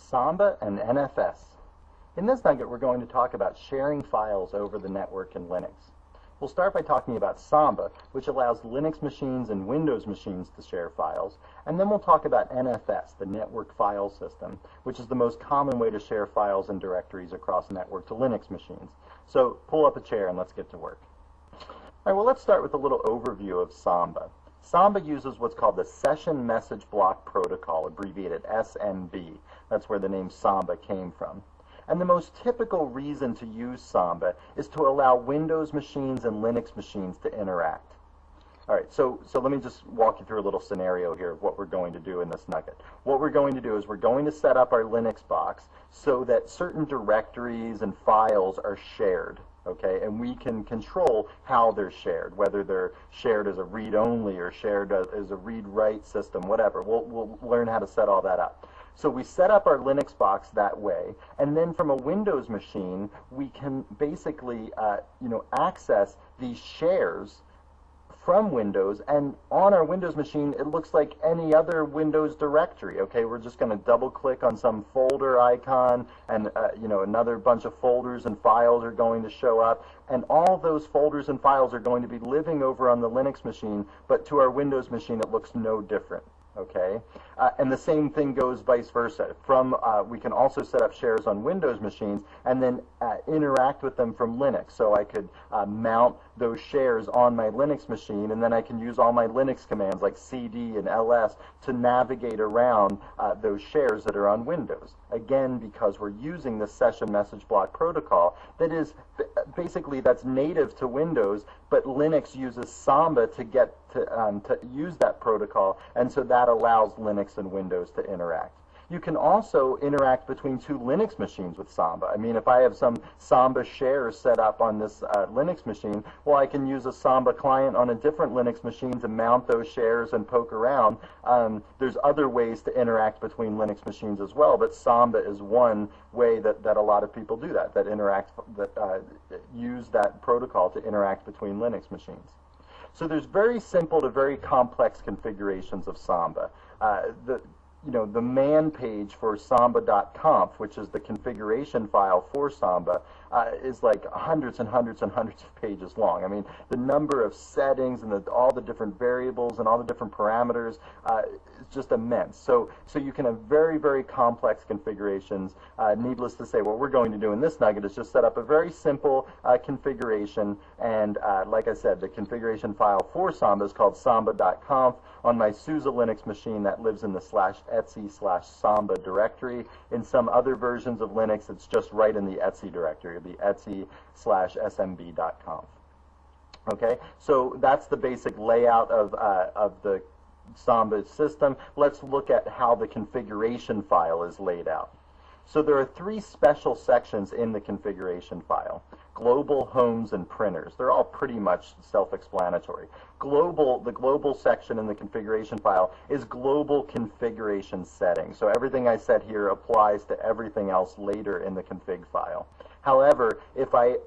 Samba and NFS. In this nugget, we're going to talk about sharing files over the network in Linux. We'll start by talking about Samba, which allows Linux machines and Windows machines to share files, and then we'll talk about NFS, the network file system, which is the most common way to share files and directories across network to Linux machines. So pull up a chair and let's get to work. All right, well, let's start with a little overview of Samba. Samba uses what's called the Session Message Block Protocol, abbreviated SMB. That's where the name Samba came from. And the most typical reason to use Samba is to allow Windows machines and Linux machines to interact. All right, so let me just walk you through a little scenario here of what we're going to do in this nugget. What we're going to do is we're going to set up our Linux box so that certain directories and files are shared. Okay, and we can control how they're shared, whether they're shared as a read-only or shared as a read-write system, whatever. We'll learn how to set all that up. So we set up our Linux box that way, and then from a Windows machine, we can basically access these shares from Windows, and on our Windows machine, it looks like any other Windows directory. Okay, we're just going to double-click on some folder icon, and another bunch of folders and files are going to show up, and all those folders and files are going to be living over on the Linux machine, but to our Windows machine, it looks no different. Okay, and the same thing goes vice versa. We can also set up shares on Windows machines and then interact with them from Linux. So I could mount those shares on my Linux machine, and then I can use all my Linux commands like cd and ls to navigate around those shares that are on Windows. Again, because we're using the Session Message Block Protocol that is basically that's native to Windows, but Linux uses Samba to get to use that protocol, and so that allows Linux and Windows to interact. You can also interact between two Linux machines with Samba. I mean, if I have some Samba shares set up on this Linux machine, well, I can use a Samba client on a different Linux machine to mount those shares and poke around. There's other ways to interact between Linux machines as well, but Samba is one way that a lot of people do that use that protocol to interact between Linux machines. So there's very simple to very complex configurations of Samba. The man page for samba.conf, which is the configuration file for Samba, is like hundreds and hundreds and hundreds of pages long. I mean, the number of settings and all the different variables and all the different parameters is just immense. So you can have very, very complex configurations. Needless to say, what we're going to do in this nugget is just set up a very simple configuration, and like I said, the configuration file for Samba is called samba.conf. On my SUSE Linux machine, that lives in the /etc/samba directory. In some other versions of Linux, it's just right in the etc directory. It'll be etc/smb.conf. Okay, so that's the basic layout of the Samba system. Let's look at how the configuration file is laid out. So there are three special sections in the configuration file: global, homes, and printers. They're all pretty much self-explanatory. The global section in the configuration file is global configuration settings. So everything I said here applies to everything else later in the config file. However, if I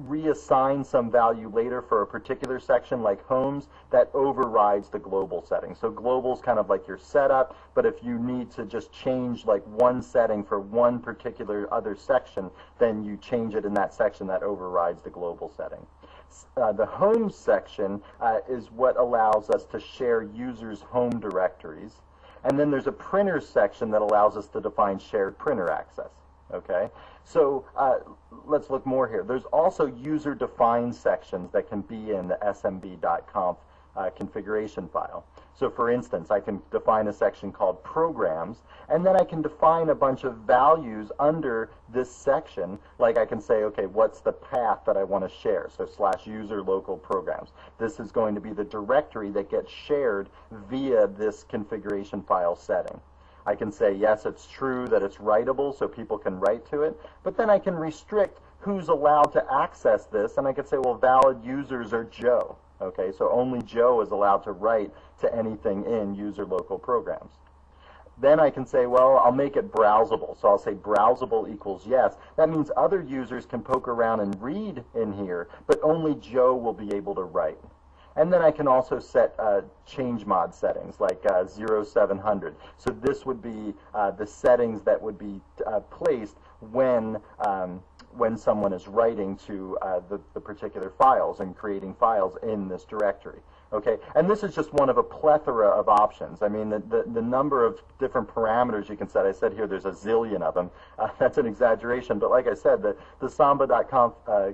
reassign some value later for a particular section like homes, that overrides the global setting. So global is kind of like your setup, but if you need to just change like one setting for one particular other section, then you change it in that section. That overrides the global setting. The home section is what allows us to share users' home directories. And then there's a printer section that allows us to define shared printer access. Okay, so let's look more here. There's also user-defined sections that can be in the smb.conf configuration file. So for instance, I can define a section called programs, and then I can define a bunch of values under this section. Like I can say, okay, what's the path that I want to share? So /user local programs. This is going to be the directory that gets shared via this configuration file setting. I can say, yes, it's true that it's writable, so people can write to it, but then I can restrict who's allowed to access this, and I could say, well, valid users are Joe. Okay, so only Joe is allowed to write to anything in user local programs. Then I can say, well, I'll make it browsable. So I'll say browsable equals yes. That means other users can poke around and read in here, but only Joe will be able to write. And then I can also set change mod settings like 0700. So this would be the settings that would be placed when someone is writing to the particular files and creating files in this directory. Okay, and this is just one of a plethora of options. I mean, the number of different parameters you can set. I said here there's a zillion of them. That's an exaggeration, but like I said, the Samba.conf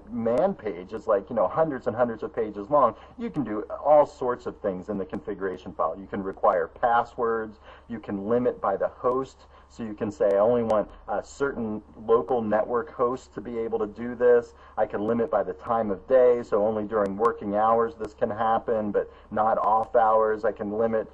man page is like, hundreds and hundreds of pages long. You can do all sorts of things in the configuration file. You can require passwords. You can limit by the host. So you can say, I only want a certain local network host to be able to do this. I can limit by the time of day, so only during working hours this can happen, but not off hours. I can limit,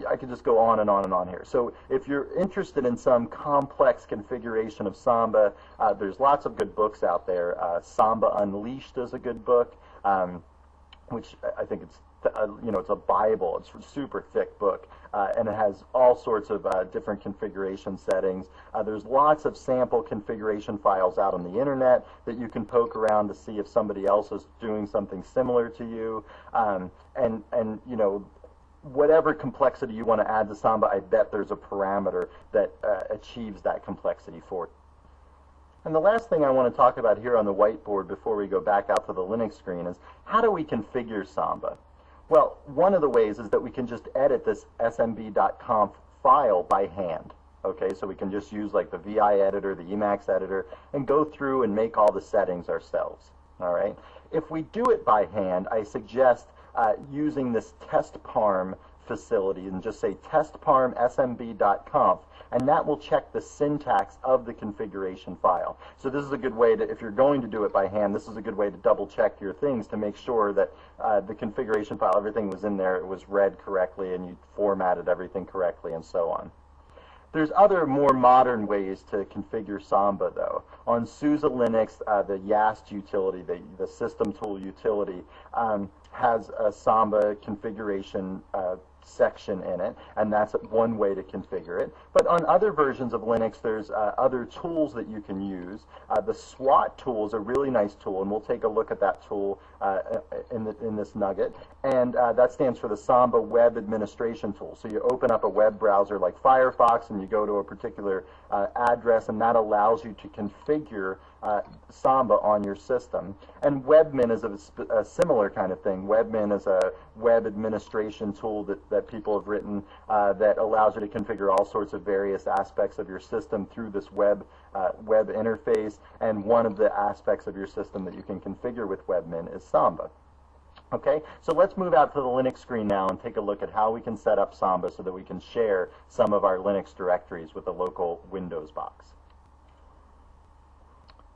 I could just go on and on and on here. So if you're interested in some complex configuration of Samba, there's lots of good books out there. Samba Unleashed is a good book, which I think it's it's a Bible. It's a super thick book, and it has all sorts of different configuration settings. There's lots of sample configuration files out on the internet that you can poke around to see if somebody else is doing something similar to you, and whatever complexity you want to add to Samba, I bet there's a parameter that achieves that complexity for you. And the last thing I want to talk about here on the whiteboard before we go back out to the Linux screen is how do we configure Samba? Well, one of the ways is that we can just edit this smb.conf file by hand. Okay, so we can just use like the VI editor, the Emacs editor, and go through and make all the settings ourselves. All right. If we do it by hand, I suggest using this testparm facility and just say testparm smb.conf, and that will check the syntax of the configuration file. So this is a good way to, if you're going to do it by hand, this is a good way to double check your things to make sure that the configuration file, everything was in there, it was read correctly, and you formatted everything correctly, and so on. There's other more modern ways to configure Samba, though. On SUSE Linux, the YAST utility, the system tool utility, has a Samba configuration section in it, and that's one way to configure it. But on other versions of Linux, there's other tools that you can use. The SWAT tool is a really nice tool, and we'll take a look at that tool in this nugget. And that stands for the Samba Web Administration Tool. So you open up a web browser like Firefox, and you go to a particular address, and that allows you to configure Samba on your system. And Webmin is a similar kind of thing. Webmin is a web administration tool that people have written that allows you to configure all sorts of various aspects of your system through this web interface. And one of the aspects of your system that you can configure with Webmin is Samba. Okay, so let's move out to the Linux screen now and take a look at how we can set up Samba so that we can share some of our Linux directories with the local Windows box.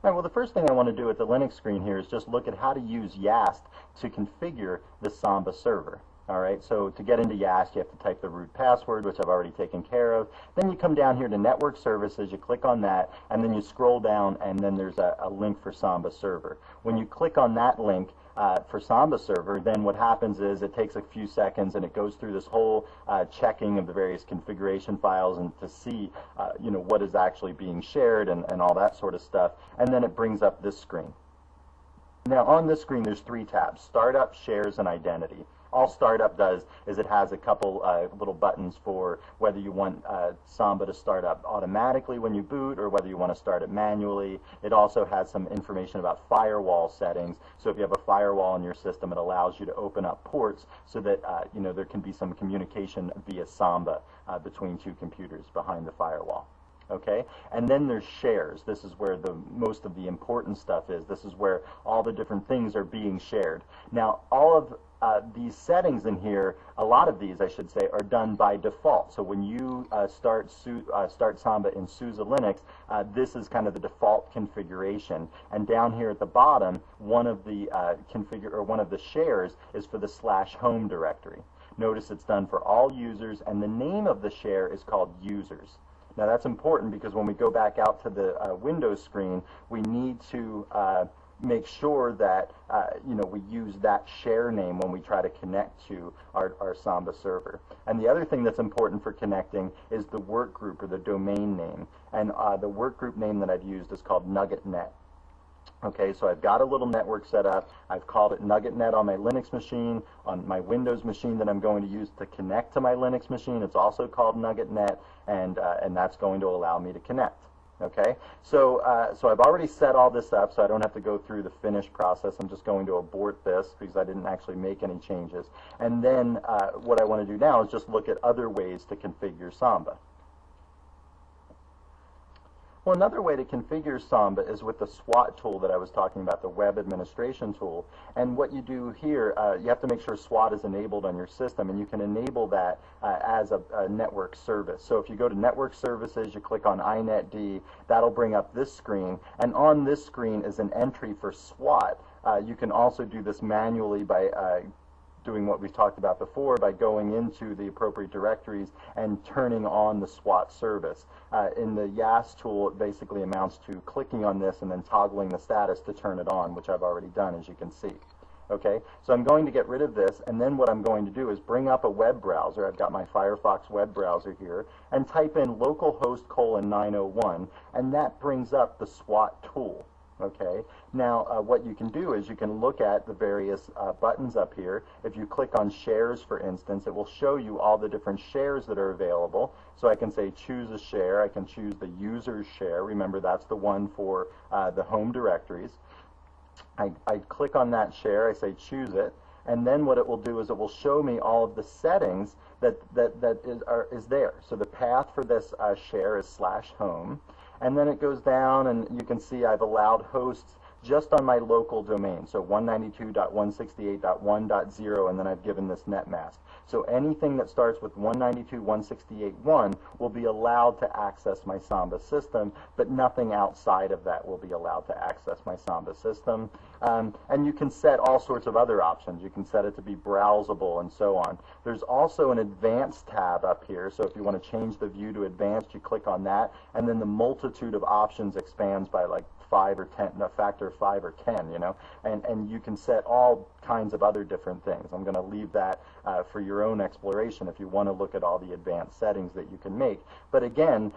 All right, well, the first thing I want to do at the Linux screen here is just look at how to use YAST to configure the Samba server. All right, so to get into YAST, you have to type the root password, which I've already taken care of. Then you come down here to Network Services, you click on that, and then you scroll down, and then there's a link for Samba server. When you click on that link for Samba server, then what happens is it takes a few seconds, and it goes through this whole checking of the various configuration files and to see what is actually being shared and all that sort of stuff. And then it brings up this screen. Now on this screen there's three tabs: Startup, Shares, and Identity. All Startup does is it has a couple little buttons for whether you want Samba to start up automatically when you boot or whether you want to start it manually. It also has some information about firewall settings. So if you have a firewall in your system, it allows you to open up ports so that there can be some communication via Samba between two computers behind the firewall. Okay, and then there's shares. This is where most of the important stuff is. This is where all the different things are being shared. Now, all of these settings in here, a lot of these, I should say, are done by default. So when you start Samba in SUSE Linux, this is kind of the default configuration. And down here at the bottom, one of the shares is for the /home directory. Notice it's done for all users, and the name of the share is called users. Now that's important because when we go back out to the Windows screen, we need to make sure that we use that share name when we try to connect to our Samba server. And the other thing that's important for connecting is the work group or the domain name. And the work group name that I've used is called NuggetNet. Okay, so I've got a little network set up. I've called it NuggetNet on my Linux machine. On my Windows machine that I'm going to use to connect to my Linux machine, it's also called NuggetNet, and that's going to allow me to connect. Okay, so I've already set all this up, so I don't have to go through the finish process. I'm just going to abort this because I didn't actually make any changes. And then what I want to do now is just look at other ways to configure Samba. Well, another way to configure Samba is with the SWAT tool that I was talking about, the web administration tool. And what you do here, you have to make sure SWAT is enabled on your system, and you can enable that as a network service. So if you go to Network Services, you click on INETD, that'll bring up this screen, and on this screen is an entry for SWAT. You can also do this manually by doing what we've talked about before by going into the appropriate directories and turning on the SWAT service. In the YAS tool, it basically amounts to clicking on this and then toggling the status to turn it on, which I've already done, as you can see. Okay, so I'm going to get rid of this, and then what I'm going to do is bring up a web browser. I've got my Firefox web browser here, and type in localhost:901, and that brings up the SWAT tool. Okay, now what you can do is you can look at the various buttons up here. If you click on shares, for instance, it will show you all the different shares that are available. So I can say choose a share. I can choose the user's share. Remember, that's the one for the home directories. I click on that share. I say choose it. And then what it will do is it will show me all of the settings that is there. So the path for this share is /home. And then it goes down, and you can see I've allowed hosts just on my local domain, so 192.168.1.0, and then I've given this net mask. So anything that starts with 192.168.1 will be allowed to access my Samba system, but nothing outside of that will be allowed to access my Samba system. And you can set all sorts of other options. You can set it to be browsable and so on. There's also an advanced tab up here, so if you want to change the view to advanced, you click on that, and then the multitude of options expands by like 5 or 10, a factor of 5 or 10, you know, and you can set all kinds of other different things. I'm going to leave that for your own exploration if you want to look at all the advanced settings that you can make. But again,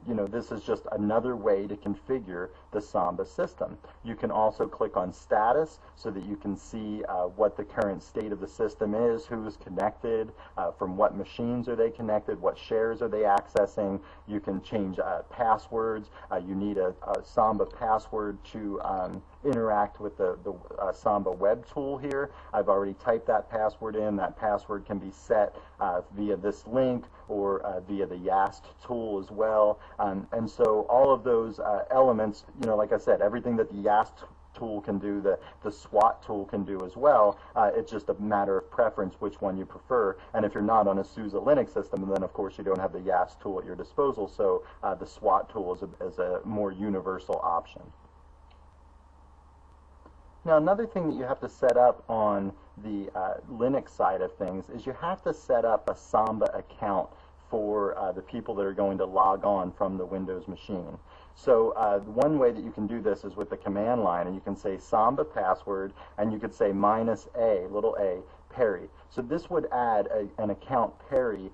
you know, this is just another way to configure the Samba system. You can also click on status so that you can see what the current state of the system is, who is connected, from what machines are they connected, what shares are they accessing. You can change passwords. You need a Samba password to interact with the Samba web tool here. I've already typed that password in. That password can be set via this link or via the YAST tool as well. And so all of those elements, you know, like I said, everything that the YAST tool can do, the SWAT tool can do as well. It's just a matter of preference which one you prefer. And if you're not on a SUSE Linux system, then of course you don't have the YAST tool at your disposal, so the SWAT tool is a more universal option. Now, another thing that you have to set up on the Linux side of things is you have to set up a Samba account for the people that are going to log on from the Windows machine. So one way that you can do this is with the command line, and you can say Samba password, and you could say -a, little a, Perry. So this would add an account Perry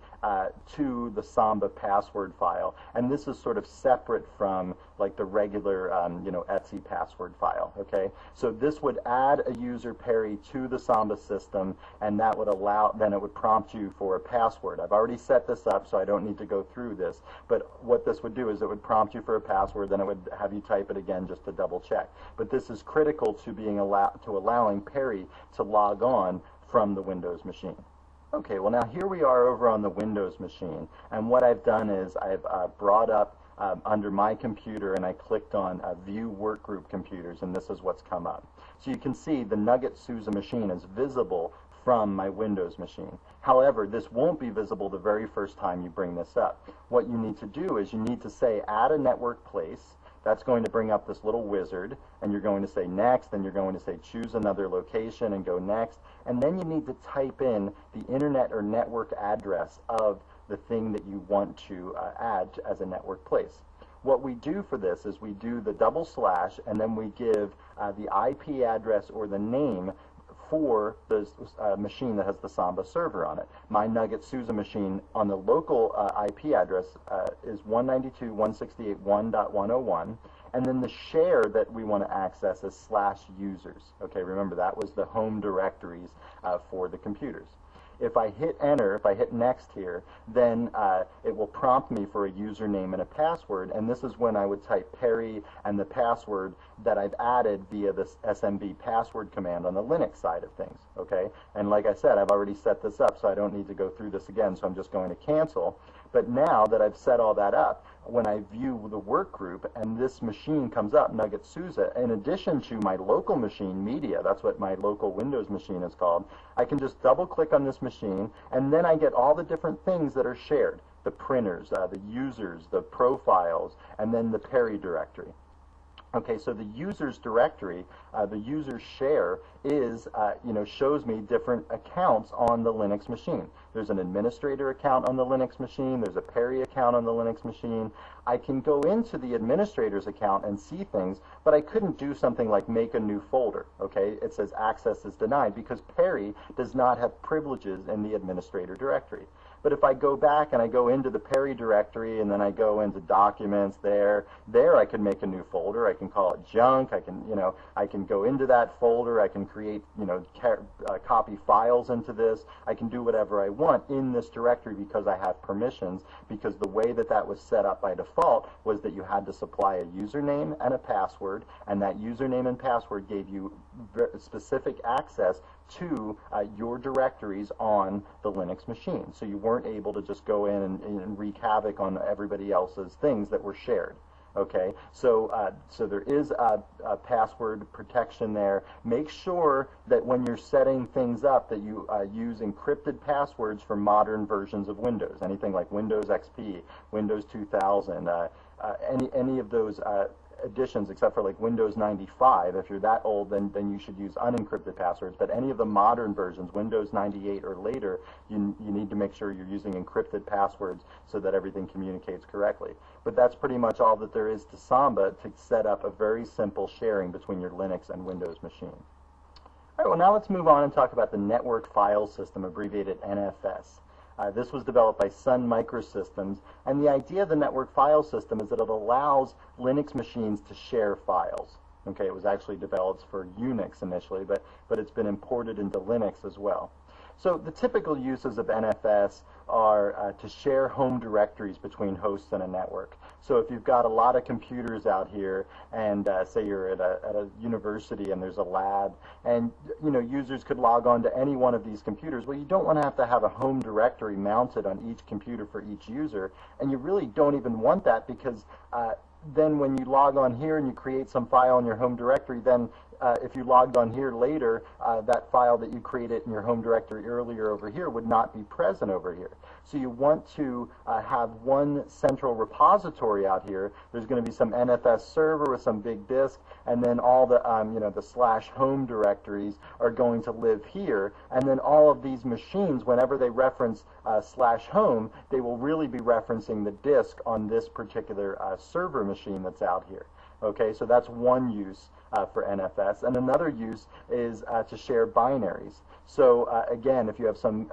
to the Samba password file, and this is sort of separate from like the regular you know, Etsy password file. Okay, so this would add a user Perry to the Samba system, and that would allow, then it would prompt you for a password. I've already set this up, so I don't need to go through this, but what this would do is it would prompt you for a password, then it would have you type it again just to double check. But this is critical to being allowing Perry to log on from the Windows machine. Okay, well now here we are over on the Windows machine, and what I've done is I've brought up under my computer, and I clicked on View Workgroup Computers, and this is what's come up. So you can see the Nugget SUSE machine is visible from my Windows machine. However, this won't be visible the very first time you bring this up. What you need to do is you need to say add a network place. That's going to bring up this little wizard, and you're going to say next, and you're going to say choose another location and go next, and then you need to type in the internet or network address of the thing that you want to add as a network place. What we do for this is we do the // and then we give the IP address or the name for the machine that has the Samba server on it. My Nugget SUSE machine on the local IP address is 192.168.1.101, and then the share that we want to access is /users. Okay, remember that was the home directories for the computers. If I hit enter, if I hit next here, then it will prompt me for a username and a password, and this is when I would type Perry and the password that I've added via this SMB password command on the Linux side of things, okay? And like I said, I've already set this up, so I don't need to go through this again, so I'm just going to cancel. But now that I've set all that up, when I view the work group and this machine comes up, Nugget SUSE, in addition to my local machine, Media, that's what my local Windows machine is called, I can just double click on this machine, and then I get all the different things that are shared. The printers, the users, the profiles, and then the Perry directory. Okay, so the users directory, the users share is, shows me different accounts on the Linux machine. There's an administrator account on the Linux machine. There's a Perry account on the Linux machine. I can go into the administrator's account and see things, but I couldn't do something like make a new folder. Okay, it says access is denied because Perry does not have privileges in the administrator directory. But if I go back and I go into the Perry directory and then I go into documents there I can make a new folder. I can call it junk. I can go into that folder. I can create, copy files into this. I can do whatever I want in this directory because I have permissions, because the way that that was set up by default was that you had to supply a username and a password, and that username and password gave you specific access to your directories on the Linux machine. So you weren't able to just go in and wreak havoc on everybody else's things that were shared. Okay, so there is a password protection there. Make sure that when you're setting things up that you use encrypted passwords for modern versions of Windows. Anything like Windows XP, Windows 2000, any of those editions except for like Windows 95. If you're that old, then you should use unencrypted passwords. But any of the modern versions, Windows 98 or later, you need to make sure you're using encrypted passwords so that everything communicates correctly. But that's pretty much all that there is to Samba to set up a very simple sharing between your Linux and Windows machine. All right, well now let's move on and talk about the Network File System, abbreviated NFS. This was developed by Sun Microsystems, and the idea of the network file system is that it allows Linux machines to share files. Okay, it was actually developed for Unix initially, but it's been imported into Linux as well. So the typical uses of NFS are to share home directories between hosts in a network. So if you've got a lot of computers out here, and say you're at a university and there's a lab, and users could log on to any one of these computers, well, you don't want to have a home directory mounted on each computer for each user, and you really don't even want that because then when you log on here and you create some file in your home directory, then if you logged on here later, that file that you created in your home directory earlier over here would not be present over here. So you want to have one central repository out here. There's going to be some NFS server with some big disk, and then all the the /home directories are going to live here. And then all of these machines, whenever they reference /home, they will really be referencing the disk on this particular server machine that's out here. Okay, so that's one use for NFS. And another use is to share binaries. So again, if you have some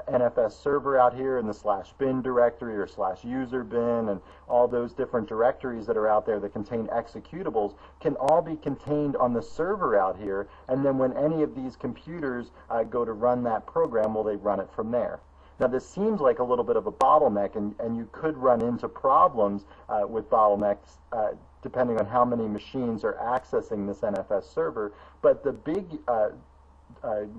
NFS server out here in the /bin directory or /user bin and all those different directories that are out there that contain executables can all be contained on the server out here, and then when any of these computers go to run that program, well, they run it from there. Now this seems like a little bit of a bottleneck, and you could run into problems with bottlenecks depending on how many machines are accessing this NFS server, but the big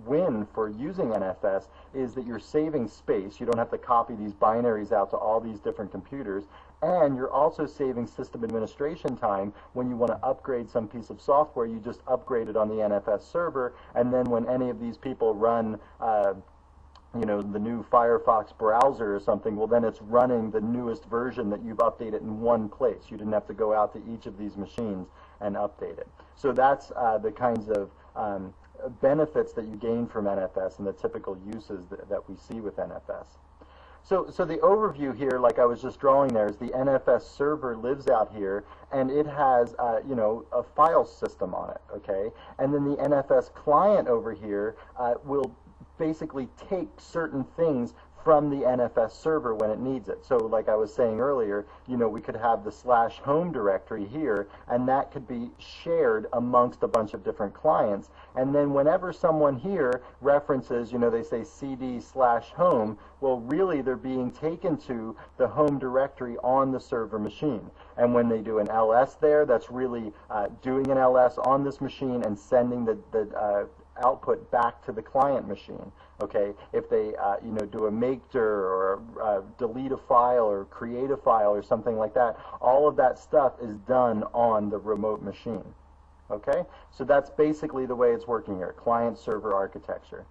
win for using NFS is that you're saving space. You don't have to copy these binaries out to all these different computers, and you're also saving system administration time. When you want to upgrade some piece of software, you just upgrade it on the NFS server, and then when any of these people run the new Firefox browser or something, well, then it's running the newest version that you've updated in one place. You didn't have to go out to each of these machines and update it. So that's the kinds of benefits that you gain from NFS and the typical uses that we see with NFS. So the overview here, like I was just drawing there, is the NFS server lives out here, and it has, a file system on it, okay? And then the NFS client over here will basically take certain things from the NFS server when it needs it. So like I was saying earlier, we could have the /home directory here, and that could be shared amongst a bunch of different clients. And then whenever someone here references, they say cd/home, well, really they're being taken to the home directory on the server machine. And when they do an ls there, that's really doing an ls on this machine and sending the output back to the client machine. Okay, if they do a make dir or delete a file or create a file or something like that, all of that stuff is done on the remote machine. Okay, so that's basically the way it's working here, client-server architecture.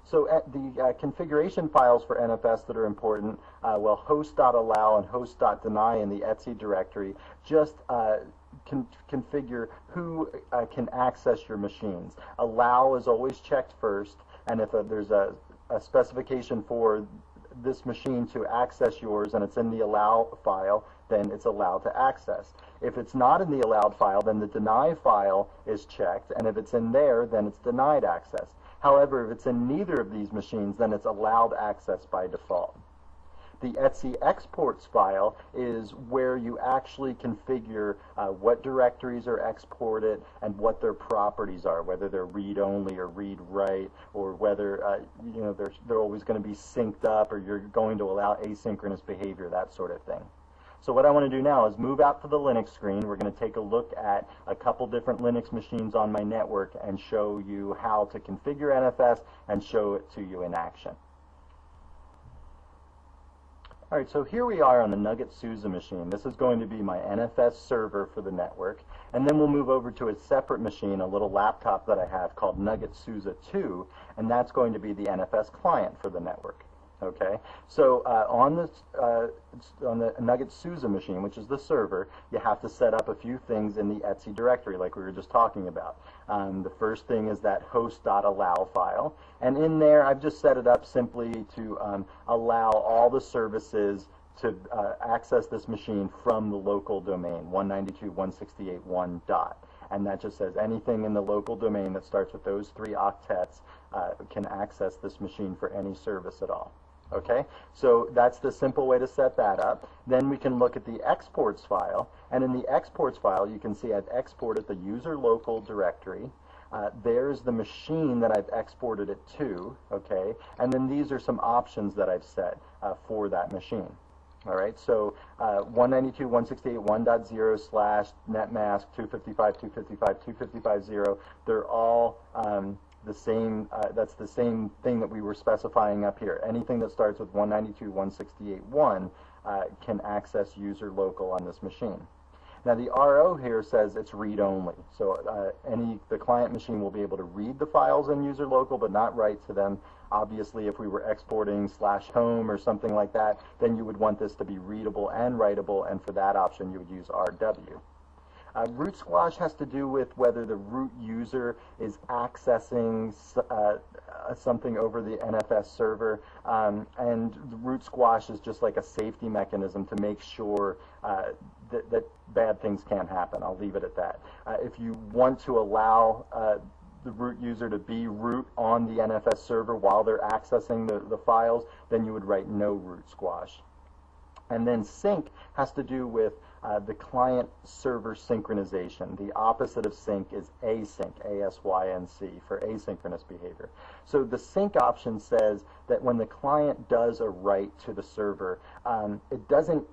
So the configuration files for NFS that are important, host.allow and host.deny in the etc directory just configure who can access your machines. Allow is always checked first, and if there's a specification for this machine to access yours and it's in the allow file, then it's allowed to access. If it's not in the allowed file, then the deny file is checked, and if it's in there, then it's denied access. However, if it's in neither of these machines, then it's allowed access by default. The etc exports file is where you actually configure what directories are exported and what their properties are, whether they're read-only or read-write, or whether they're always going to be synced up, or you're going to allow asynchronous behavior, that sort of thing. So what I want to do now is move out to the Linux screen. We're going to take a look at a couple different Linux machines on my network and show you how to configure NFS and show it to you in action. All right, so here we are on the Nugget SUSE machine. This is going to be my NFS server for the network, and then we'll move over to a separate machine, a little laptop that I have called Nugget SUSE 2, and that's going to be the NFS client for the network. Okay, so on the Nugget SUSE machine, which is the server, you have to set up a few things in the etc directory, like we were just talking about. The first thing is that host.allow file, and in there I've just set it up simply to allow all the services to access this machine from the local domain 192.168.1. And that just says anything in the local domain that starts with those 3 octets can access this machine for any service at all. Okay, so that's the simple way to set that up. Then we can look at the exports file, and in the exports file you can see I've exported the user local directory. There's the machine that I've exported it to, okay, and then these are some options that I've set for that machine. All right, so 192.168.1.0/netmask 255.255.255.0, they're all the same. That's the same thing that we were specifying up here. Anything that starts with 192.168.1 can access user local on this machine. Now the RO here says it's read-only, so the client machine will be able to read the files in user local but not write to them. Obviously, if we were exporting /home or something like that, then you would want this to be readable and writable, and for that option you would use RW. Root squash has to do with whether the root user is accessing something over the NFS server, and the root squash is just like a safety mechanism to make sure that bad things can't happen. I'll leave it at that. If you want to allow the root user to be root on the NFS server while they're accessing the files, then you would write no root squash. And then sync has to do with the client-server synchronization. The opposite of sync is async, A-S-Y-N-C, for asynchronous behavior. So the sync option says that when the client does a write to the server, it doesn't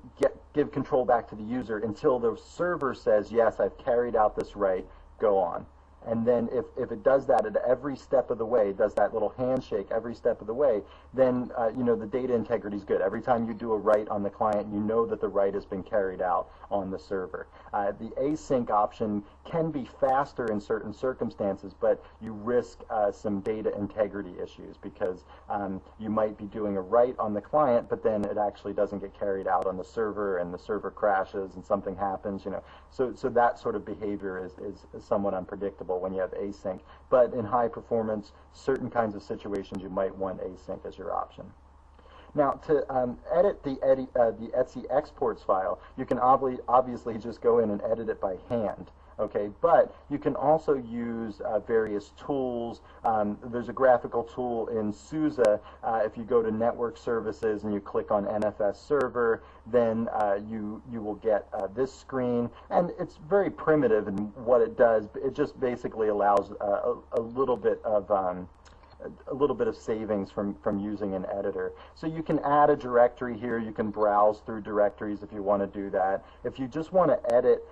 give control back to the user until the server says, yes, I've carried out this write, go on. And then if it does that at every step of the way, does that little handshake every step of the way, then the data integrity is good. Every time you do a write on the client, you know that the write has been carried out on the server. The async option can be faster in certain circumstances, but you risk some data integrity issues because you might be doing a write on the client, but then it actually doesn't get carried out on the server, and the server crashes and something happens. So that sort of behavior is somewhat unpredictable when you have async, but in high performance, certain kinds of situations you might want async as your option. Now, to edit the etc exports file, you can obviously just go in and edit it by hand. Okay, but you can also use various tools. There's a graphical tool in SUSE. If you go to Network Services and you click on NFS Server, then you will get this screen, and it's very primitive in what it does. It just basically allows a little bit of savings from using an editor. So you can add a directory here. You can browse through directories if you want to do that. If you just want to edit,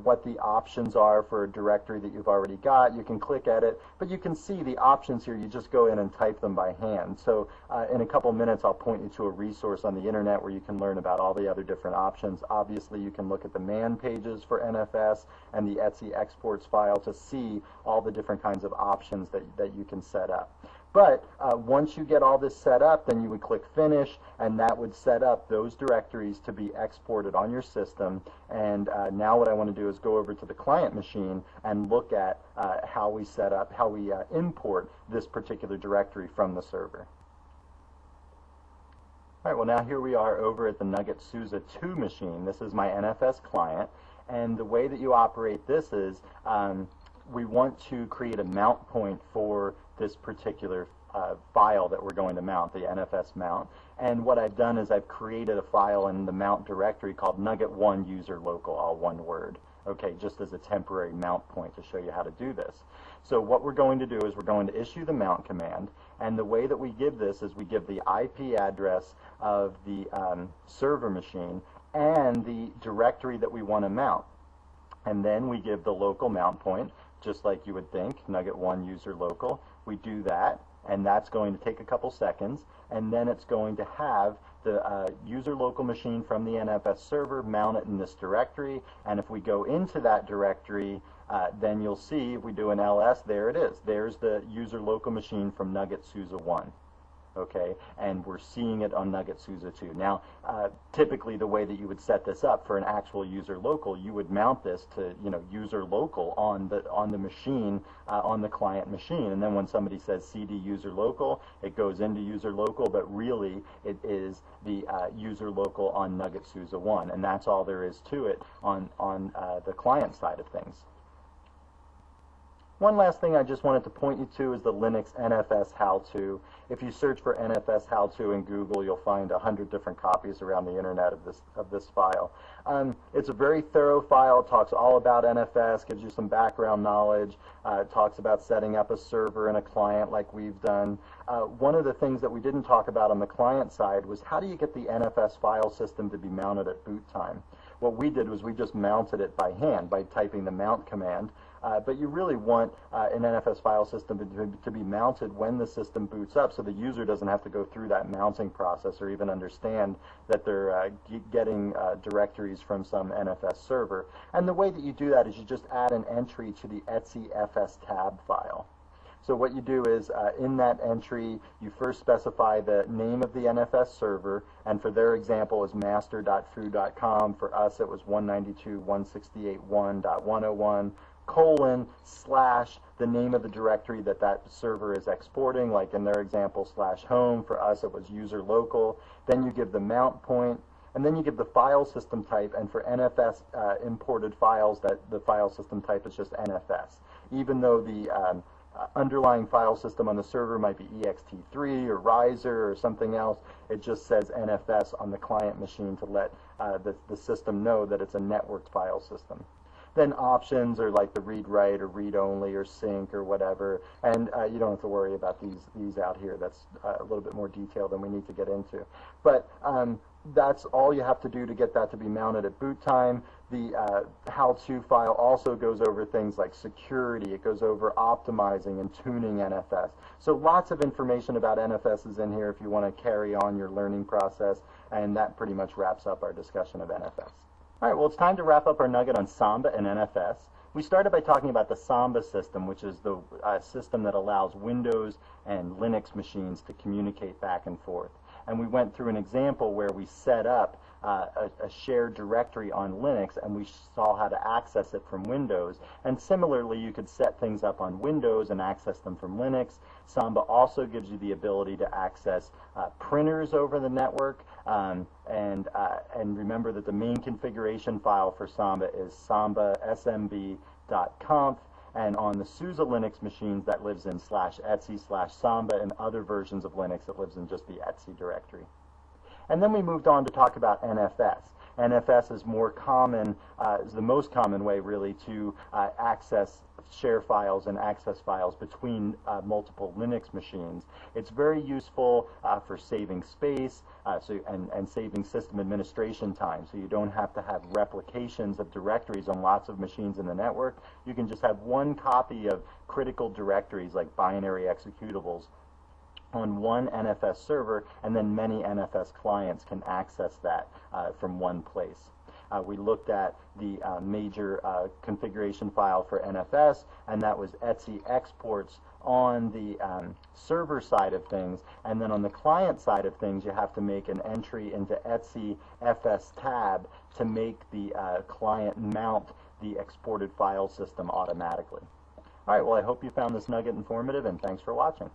what the options are for a directory that you've already got, you can click edit. But you can see the options here. You just go in and type them by hand. So in a couple minutes, I'll point you to a resource on the internet where you can learn about all the other different options. Obviously, you can look at the man pages for NFS and the etc exports file to see all the different kinds of options that you can set up. But once you get all this set up, then you would click Finish, and that would set up those directories to be exported on your system. And now what I want to do is go over to the client machine and look at how we import this particular directory from the server. All right, well now here we are over at the Nugget SUSE 2 machine. This is my NFS client, and the way that you operate this is we want to create a mount point for this particular file that we're going to mount, the NFS mount. And what I've done is I've created a file in the mount directory called nugget1 user local, all one word. Okay, just as a temporary mount point to show you how to do this. So what we're going to do is we're going to issue the mount command, and the way that we give this is we give the IP address of the server machine and the directory that we want to mount. And then we give the local mount point, just like you would think, nugget1 user local. We do that, and that's going to take a couple seconds, and then it's going to have the user local machine from the NFS server mount it in this directory. And if we go into that directory, then you'll see if we do an ls, there it is. There's the user local machine from Nugget SUSE 1. Okay, and we're seeing it on Nugget SUSE 2. Now, typically the way that you would set this up for an actual user local, you would mount this to, user local on the machine, on the client machine, and then when somebody says CD user local, it goes into user local, but really it is the user local on Nugget SUSE 1, and that's all there is to it on the client side of things. One last thing I just wanted to point you to is the Linux NFS how-to. If you search for NFS how-to in Google, you'll find 100 different copies around the internet of this file. It's a very thorough file. It talks all about NFS, gives you some background knowledge. It talks about setting up a server and a client like we've done. One of the things that we didn't talk about on the client side was how do you get the NFS file system to be mounted at boot time? What we did was we just mounted it by hand by typing the mount command. But you really want an NFS file system to be mounted when the system boots up, so the user doesn't have to go through that mounting process or even understand that they're getting directories from some NFS server. And the way that you do that is you just add an entry to the etc/fs tab file. So what you do is in that entry, you first specify the name of the NFS server, and for their example is master.foo.com. For us, it was 192.168.1.101. :/ the name of the directory that server is exporting, like in their example /home. For us it was user local. Then you give the mount point, and then you give the file system type, and for NFS imported files, that the file system type is just NFS. Even though the underlying file system on the server might be ext3 or riser or something else, it just says NFS on the client machine to let the system know that it's a networked file system. Then options are like the read write or read only or sync or whatever, and you don't have to worry about these out here. That's a little bit more detail than we need to get into. But that's all you have to do to get that to be mounted at boot time. The how-to file also goes over things like security. It goes over optimizing and tuning NFS. So lots of information about NFS is in here if you want to carry on your learning process, and that pretty much wraps up our discussion of NFS. All right, well, it's time to wrap up our nugget on Samba and NFS. We started by talking about the Samba system, which is the system that allows Windows and Linux machines to communicate back and forth. And we went through an example where we set up a shared directory on Linux, and we saw how to access it from Windows. And similarly, you could set things up on Windows and access them from Linux. Samba also gives you the ability to access printers over the network, and remember that the main configuration file for Samba is samba.smb.conf, and on the SUSE Linux machines that lives in /etc/samba, and other versions of Linux it lives in just the etc directory. And then we moved on to talk about NFS. NFS is more common, is the most common way really to access share files and access files between multiple Linux machines. It's very useful for saving space and saving system administration time, so you don't have to have replications of directories on lots of machines in the network. You can just have one copy of critical directories like binary executables on one NFS server, and then many NFS clients can access that from one place. We looked at the major configuration file for NFS, and that was etc exports on the server side of things, and then on the client side of things you have to make an entry into etc fs tab to make the client mount the exported file system automatically. Alright, well, I hope you found this nugget informative, and thanks for watching.